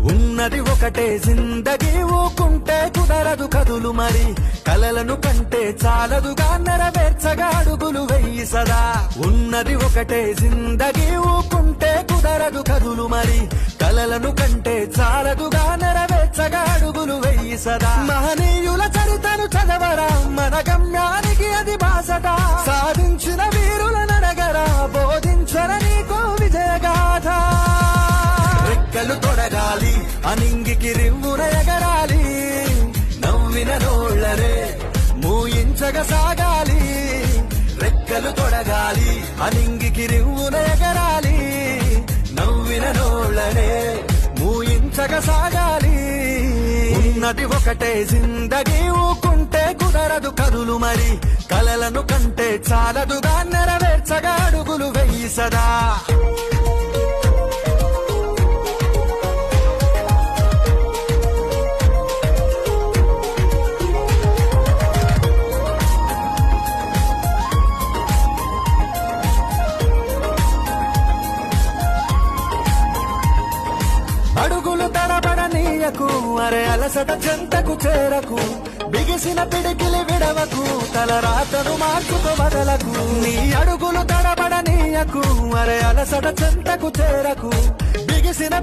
ఉన్నది ఒకటే జిందగీ, ఊకుంటే కుదరదు కదులు మరి. కలలను కంటే చాలదుగా నెరవేర్చగా అడుగులు వెయ్యి సదా. ఉన్నది ఒకటే జిందగీ, ఊకుంటే కుదరదు కదులు మరి. కలలను కంటే చాలదుగా నెరవేర్చగా అడుగులు వెయ్యి సదా. మహనీయుల చరితను చదవరా, మన గమ్యానికి అది బాసట. సాధించిన వీరుల నడగరా, బోధించర నీకో విజయగాథ. రెక్కలు తొడగాలి, అనింగికి రివ్వున ఎగరాలి. నవ్విన నోళ్లనే మూయించగా సాగాలి. రెక్కలు తొడగాలి, అనింగికి రివ్వున ఎగరాలి. నవ్విన నోళ్లనే మూయించగా సాగాలి. ఉన్నది ఒకటే జిందగీ, ఊకుంటే కుదరదు కదులు మరి. కలలను కంటే చాలదుగా నెరవేర్చగా అడుగులు వెయ్యి సదా. అడుగులు తడబడనీయకు, అరే అలసట చెంతకు చేరకు. బిగిసిన పిడికిలి విడవకు, తల రాతను మార్చుకు బదలకు. నీ అడుగులు తడబడనీయకు, అరే అలసట చెంతకు చేరకు. బిగిసిన